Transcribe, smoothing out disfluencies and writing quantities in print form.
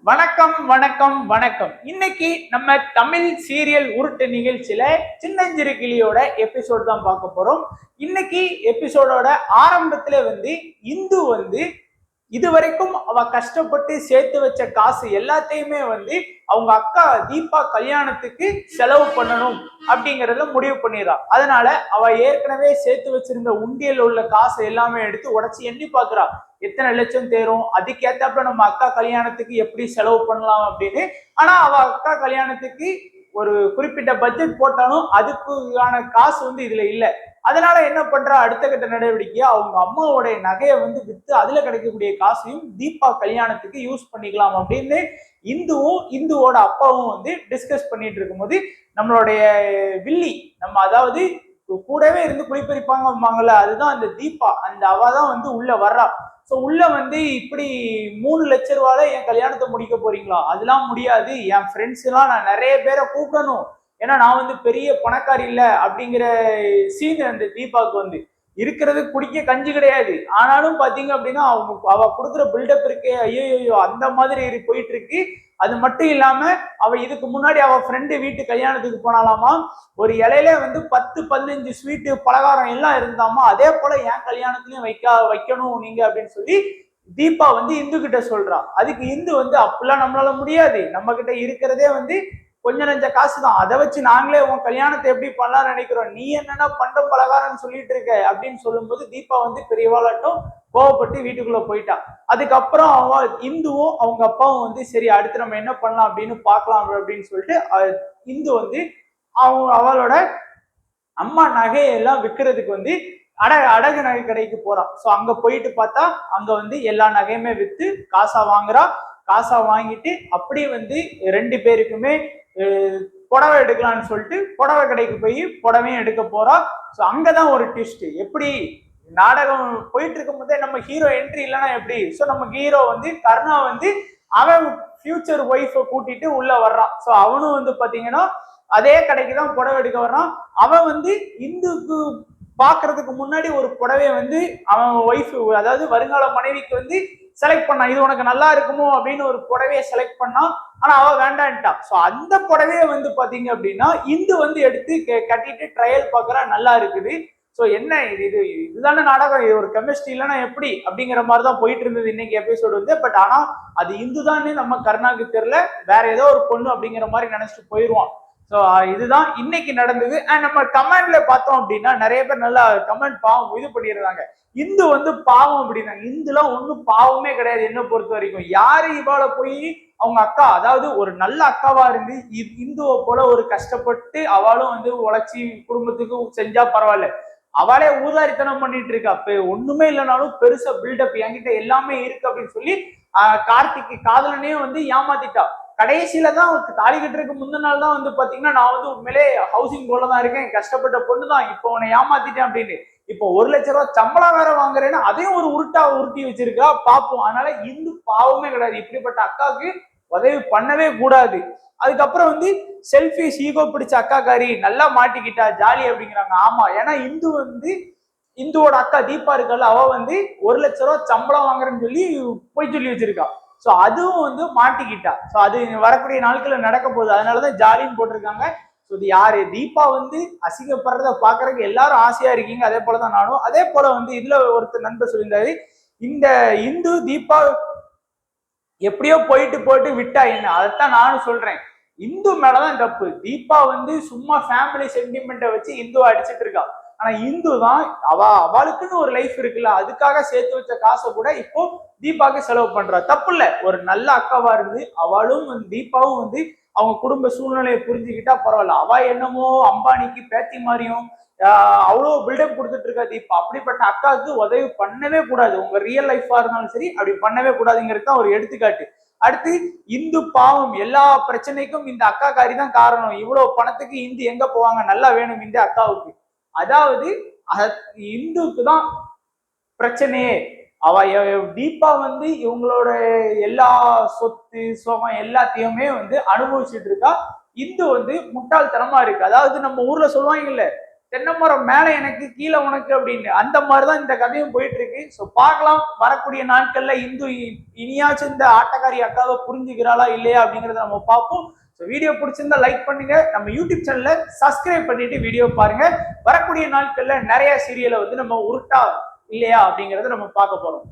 வணக்கம் வணக்கம் வணக்கம். இன்னைக்கு நம்ம தமிழ் சீரியல் உருட்டு நிகழ்ச்சியில சின்னஞ்சிறு கிளியோட எபிசோட் தான் பார்க்க போறோம். இன்னைக்கு எபிசோடோட ஆரம்பத்துல இந்து இதுவரைக்கும் அவ கஷ்டப்பட்டு சேர்த்து வச்ச காசு எல்லாத்தையுமே அவங்க அக்கா தீபா கல்யாணத்துக்கு செலவு பண்ணணும் அப்படிங்கறத முடிவு பண்ணிடுறா. அதனால அவ ஏற்கனவே சேர்த்து வச்சிருந்த உண்டியல் உள்ள காசு எல்லாமே எடுத்து உடச்சி எண்ணி பாக்குறா. எத்தனை லட்சம் தேரும், அதுக்கேத்தாப்புல நம்ம அக்கா கல்யாணத்துக்கு எப்படி செலவு பண்ணலாம் அப்படின்னு. ஆனா அவ அக்கா கல்யாணத்துக்கு ஒரு குறிப்பிட்ட பட்ஜெட் போட்டாலும் அதுக்கான காசு இதுல இல்ல. அதனால என்ன பண்றா, அடுத்த கட்ட நடவடிக்கையா அவங்க அம்மாவோடைய நகையை வித்து அதுல கிடைக்கக்கூடிய காசையும் தீபா கல்யாணத்துக்கு யூஸ் பண்ணிக்கலாம் அப்படின்னு இந்துவோட அப்பாவும் டிஸ்கஸ் பண்ணிட்டு இருக்கும்போது நம்மளுடைய வில்லி, நம்ம அதாவது கூடவே இருந்து குளிப்பறிப்பாங்கல்ல, அதுதான் அந்த தீபா, அந்த அவதான் உள்ள வர்றா. சோ உள்ள இப்படி 3 லட்சம் ரூபாயில என் கல்யாணத்தை முடிக்க போறீங்களா? அதெல்லாம் முடியாது, என் ஃப்ரெண்ட்ஸ் எல்லாம் நான் நிறைய பேரை கூப்பிடணும், ஏன்னா நான் பெரிய பணக்காரி இல்ல அப்படிங்கிற சீன் அந்த தீபாவுக்கு இருக்கிறது குடிக்க கஞ்சி கிடையாது. ஆனாலும் பாத்தீங்க அப்படின்னா அவ கொடுக்குற பில்டப் இருக்கே, ஐயோ அந்த மாதிரி போயிட்டு இருக்கு. அது மட்டும் இல்லாம அவ இதுக்கு முன்னாடி அவ ஃப்ரெண்டு வீட்டு கல்யாணத்துக்கு போனாலாமா, ஒரு இலையில 10-15 ஸ்வீட்டு பலகாரம் எல்லாம் இருந்தாமா, அதே போல என் கல்யாணத்துலயும் வைக்கணும் நீங்க அப்படின்னு சொல்லி தீபா இந்து கிட்ட சொல்றா. அதுக்கு இந்து அப்படிலாம் நம்மளால முடியாது, நம்ம கிட்ட இருக்கிறதே கொஞ்ச நெஞ்ச காசு தான், அதை வச்சு நாங்களே உன் கல்யாணத்தை எப்படி பண்ணலாம்னு நினைக்கிறோம், நீ என்னன்னா பண்டம் பலகாரம்னு சொல்லிட்டு இருக்க அப்படின்னு சொல்லும்போது தீபா பெரியவாளாட்டும் கோவப்பட்டு வீட்டுக்குள்ள போயிட்டா. அதுக்கப்புறம் அவ இந்துவும் அவங்க அப்பாவும் சரி அடுத்து நம்ம என்ன பண்ணலாம் அப்படின்னு பாக்கலாம் அப்படின்னு சொல்லிட்டு இந்து அவளோட அம்மா நகையெல்லாம் விற்கிறதுக்கு அடகு நகை கடைக்கு போறான். சோ அங்க போயிட்டு பார்த்தா அங்க எல்லா நகையுமே வித்து காசா வாங்குறா. காசா வாங்கிட்டு அப்படியே 2 பேருக்குமே புடவை எடுக்கலாம்னு சொல்லிட்டு புடவை கடைக்கு போய் புடவையும் எடுக்க போறா. ஸோ அங்கதான் ஒரு ட்விஸ்ட். எப்படி நாடகம் போயிட்டு இருக்கும் போதே நம்ம ஹீரோ என்ட்ரி இல்லைன்னா எப்படி? ஸோ நம்ம ஹீரோ கர்ணா அவன் ஃபியூச்சர் ஒய்ஃபை கூட்டிட்டு உள்ள வர்றான். ஸோ அவனும் பாத்தீங்கன்னா அதே கடைக்கு தான் புடவை எடுக்க வர்றான். அவன் இந்துக்கு பாக்குறதுக்கு முன்னாடி ஒரு புடவைய அவன் ஒய்ஃப், அதாவது வருங்கால மனைவிக்கு செலக்ட் பண்ணான். இது உனக்கு நல்லா இருக்குமோ அப்படின்னு ஒரு புடவைய செலக்ட் பண்ணான். ஆனா அவ வேண்டான்ட்டா. சோ அந்த புடவைய பாத்தீங்க அப்படின்னா இந்து எடுத்து கட்டிட்டு ட்ரையல் பாக்குறா, நல்லா இருக்குது. சோ என்ன இதுதானே நாடகம், இது ஒரு கெமிஸ்ட்ரி இல்லைன்னா எப்படி அப்படிங்கிற மாதிரிதான் போயிட்டு இருந்தது இன்னைக்கு எபிசோடு பட் ஆனா அது இந்து தானே நம்ம கருணாக்கு தெரியல, வேற ஏதோ ஒரு பொண்ணு அப்படிங்கிற மாதிரி நினைச்சிட்டு போயிடுவான். ஸோ இதுதான் இன்னைக்கு நடந்தது. அண்ட் நம்ம கமெண்ட்ல பார்த்தோம் அப்படின்னா நிறைய பேர் நல்லா கமெண்ட் பாவம் இது பண்ணிடுறாங்க. இந்து பாவம் அப்படின்னா, இந்துலாம் ஒன்றும் பாவமே கிடையாது என்ன பொறுத்த வரைக்கும். யாரு இவாளை போய் அவங்க அக்கா, அதாவது ஒரு நல்ல அக்காவா இருந்து இந்துவை போல ஒரு கஷ்டப்பட்டு அவளும் உழைச்சி குடும்பத்துக்கு செஞ்சா பரவாயில்ல, அவளே ஊதாரித்தனம் பண்ணிட்டு இருக்கா. அப்ப ஒண்ணுமே இல்லைனாலும் பெருசா பில்டப் என்கிட்ட எல்லாமே இருக்கு அப்படின்னு சொல்லி கார்த்திக்கு காதலனையும் ஏமாத்திட்டா. கடைசியில தான் தாலி கட்டுறதுக்கு முந்தின நாள் தான் பாத்தீங்கன்னா நான் உண்மையிலே ஹவுசிங் போல தான் இருக்கேன், கஷ்டப்பட்ட பொண்ணு தான், இப்போ உன்னை ஏமாத்திட்டேன் அப்படின்னு. இப்போ 1 லட்சம் ரூபாய் சம்பளம் வேற வாங்குறேன்னு அதையும் ஒரு உருட்டி வச்சிருக்கா பாப்போம். அதனால இந்து பாவமே கிடையாது, இப்படிப்பட்ட அக்காவுக்கு உதவி பண்ணவே கூடாது. அதுக்கப்புறம் செல்ஃபிஷ் ஈகோ பிடிச்ச அக்காக்காரி நல்லா மாட்டிக்கிட்டா ஜாலி அப்படிங்கிறாங்க. ஆமா, ஏன்னா இந்துவோட அக்கா தீபா இருக்கல, அவ 1 லட்சம் ரூபாய் சம்பளம் வாங்குறேன்னு சொல்லி சொல்லி வச்சிருக்கா. சோ அதுவும் மாட்டிக்கிட்டா. சோ அது வரக்கூடிய நாட்கள்ல நடக்க போகுது, அதனாலதான் ஜாலின்னு போட்டிருக்காங்க. ஸோ இது யாரு? தீபா அசிங்கப்படுறத பாக்குறதுக்கு எல்லாரும் ஆசையா இருக்கீங்க, அதே போலதான் நானும். அதே போல இதுல ஒருத்தர் நண்பர் சொல்லியிருந்தாரு, இந்த இந்து தீபா எப்படியோ போயிட்டு விட்டா என்ன, அதைத்தான் நானும் சொல்றேன். இந்து மேலதான் தப்பு. தீபா சும்மா ஃபேமிலி சென்டிமெண்ட்டை வச்சு இந்துவை அடிச்சிட்டு இருக்கா. ஆனா இந்து தான் அவளுக்குன்னு ஒரு லைஃப் இருக்குல்ல, அதுக்காக சேர்த்து வச்ச காசை கூட இப்போ தீபாவுக்கு செலவு பண்றா. தப்பு இல்ல, ஒரு நல்ல அக்காவா இருந்து அவளும் தீபாவும் அவங்க குடும்ப சூழ்நிலையை புரிஞ்சுக்கிட்டா பரவாயில்ல. அவ என்னமோ அம்பானிக்கு பேத்தி மாதிரியும் அவ்வளவு பில்டப் கொடுத்துட்டு இருக்கா தீபா. அப்படிப்பட்ட அக்காவுக்கு உதவி பண்ணவே கூடாது, உங்க ரியல் லைஃபா இருந்தாலும் சரி அப்படி பண்ணவே கூடாதுங்கிறது தான் ஒரு எடுத்துக்காட்டு. அடுத்து இந்து பாவம், எல்லா பிரச்சனைக்கும் இந்த அக்காக்காரி தான் காரணம். இவ்வளவு பணத்துக்கு இந்து எங்க போவாங்க, நல்லா வேணும் இந்த அக்காவுக்கு. அதாவது இந்துக்கு தான் பிரச்சனையே. அவ தீபா இவங்களோட எல்லா சொத்து சுகம் எல்லாத்தையுமே அனுபவிச்சுட்டு இருக்கா. இந்து முட்டாள்தனமா இருக்கு. அதாவது நம்ம ஊர்ல சொல்லுவாங்கல்ல, தென்னைமரம் மேல எனக்கு கீழே உனக்கு அப்படின்னு அந்த மாதிரிதான் இந்த கதையும் போயிட்டு இருக்கு. ஸோ பார்க்கலாம் வரக்கூடிய நாட்கள்ல இந்து இனியாச்சும் இந்த ஆட்டக்காரி அக்காவை புரிஞ்சுக்கிறாளா இல்லையா அப்படிங்கறத நம்ம பார்ப்போம். ஸோ வீடியோ பிடிச்சிருந்தா லைக் பண்ணுங்க, நம்ம யூடியூப் சேனல்ல சப்ஸ்கிரைப் பண்ணிட்டு வீடியோ பாருங்க. வரக்கூடிய நாட்கள்ல நிறைய சீரியலை வந்து நம்ம உருட்டா இல்லையா அப்படிங்கறத நம்ம பார்க்க போறோம்.